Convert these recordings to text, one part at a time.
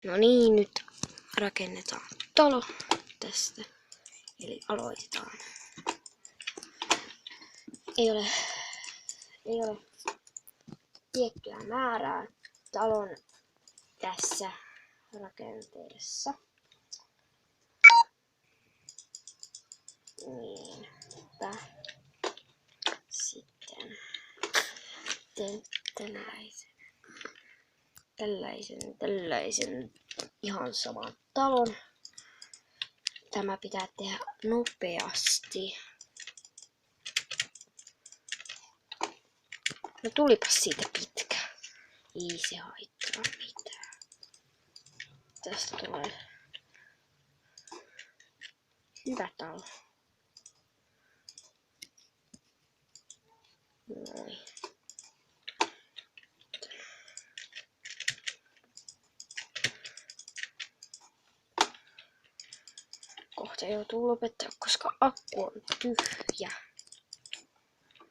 No niin, nyt rakennetaan talo tästä. Eli aloitetaan. Ei ole tiettyä määrää talon tässä rakenteessa. Niinpä. Sitten teen tällaisen ihan saman talon. Tämä pitää tehdä nopeasti. No tulipas siitä pitkä. Ei se haittaa mitään. Tästä tulee hyvä talo. Noin. Kohta joutuu lopettaa, koska akku on tyhjä.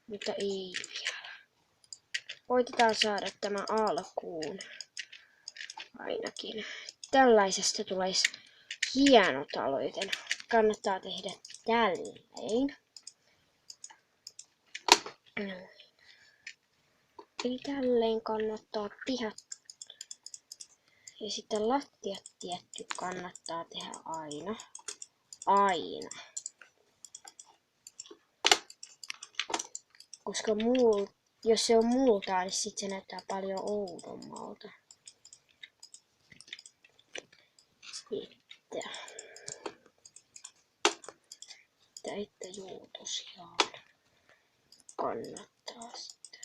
Mutta ei vielä. Koitetaan saada tämä alkuun. Ainakin. Tällaisesta tulisi hieno talo, joten kannattaa tehdä tälleen. Noin. Eli tälleen kannattaa tehdä. Ja sitten lattiat tietty kannattaa tehdä aina. Koska jos se on multaa, niin sit se näyttää paljon oudommalta. Että juu tosiaan kannattaa sitten.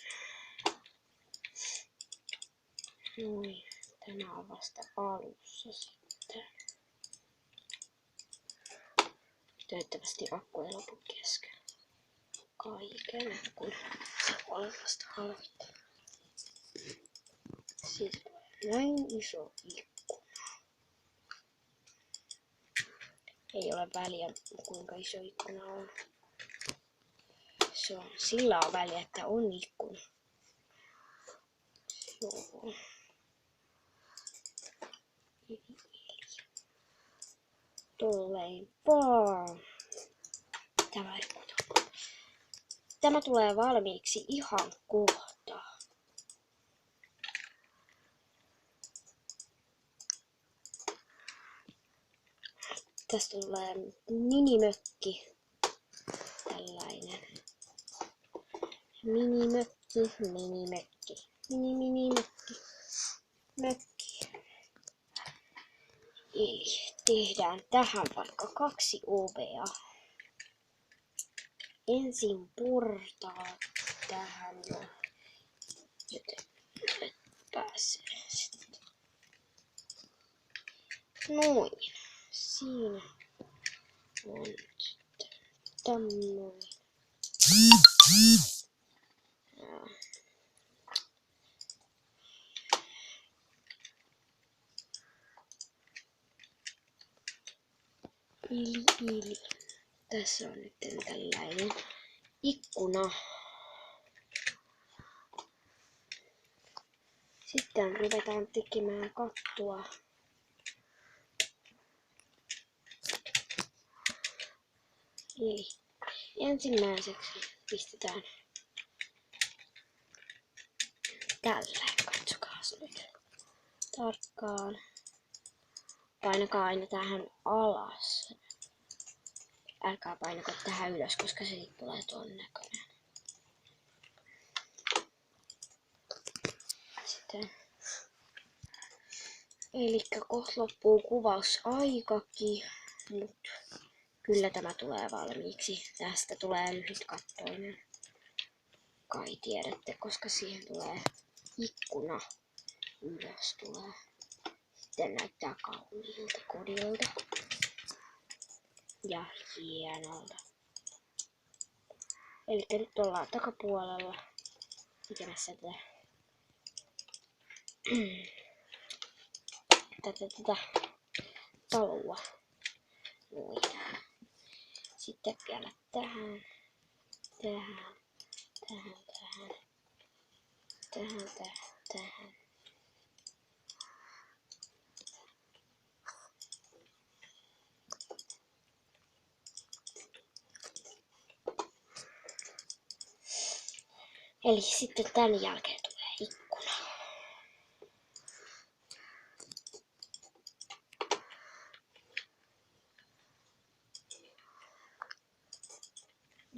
Noin, tämä on vasta alussa sitten. Toivottavasti akku ei lopu kesken kaiken, kun olen vasta aloittanut. Siis näin iso ikkuna. Ei ole väliä, kuinka iso ikkuna on. Sillä on väliä, että on ikkuna. Joo. Tämä tulee valmiiksi ihan kohta. Tästä tulee minimökki. Tällainen. Mökki. Eli tehdään tähän vaikka 2 ovea. Ensin portaat tähän, joten nyt pääsee sitten. Noin. Siinä on sitten tämmöinen. Eli. Tässä on nyt tällainen ikkuna. Sitten ruvetaan tekemään kattoa. Eli ensimmäiseksi pistetään tälleen. Katsokaa nyt tarkkaan. Painakaa aina tähän alas. Älkää painako tähän ylös, koska se tulee tuon näköinen. Sitten. Elikkä kohta loppuu kuvausaikakin. Nyt kyllä tämä tulee valmiiksi. Tästä tulee lyhytkattoinen. Kai tiedätte, koska siihen tulee ikkuna. Ylös tulee. Sitten näyttää kauniilta kodilta. Ja hienolta. Eli nyt ollaan takapuolella tekemässä tätä taloa. Noin. Sitten vielä tähän. Eli sitten tän jälkeen tulee ikkuna.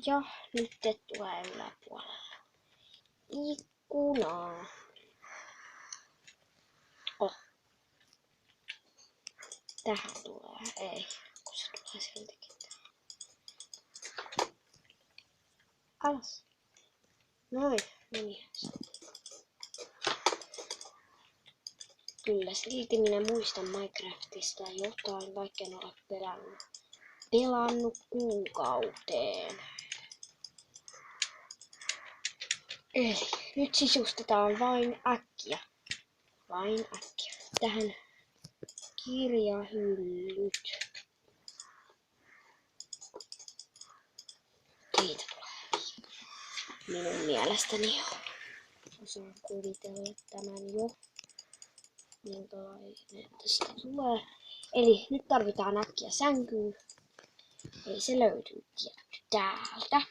Ja nyt tulee yläpuolella ikkunaa. Oh. Tähän tulee, ei, kun se tulee siltikin tähän. Alas. Noin, meni. Kyllä silti minä muistan Minecraftista jotain, vaikka en ole pelannut kuukauteen. Eli nyt sisustetaan vain äkkiä. Tähän kirjahyllyt. Siitä tulee minun mielestäni jo. Osaan kuvitella tämän jo. Minkälainen tästä tulee. Eli nyt tarvitaan äkkiä sänkyä. Eli se löytyy tietty täältä.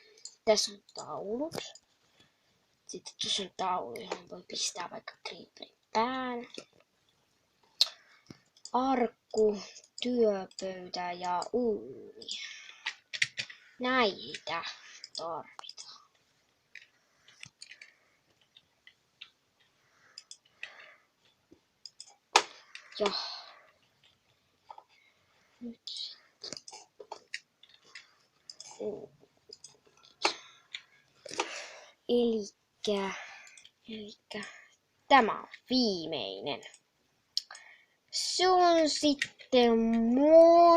Tässä on taulut. Sitten tuossa on taulu, johon voi pistää vaikka creeperin pään. Arkku, työpöytä ja uuni. Näitä tarvitaan. Ja nyt Elikkä tämä on viimeinen. Se on sitten moi!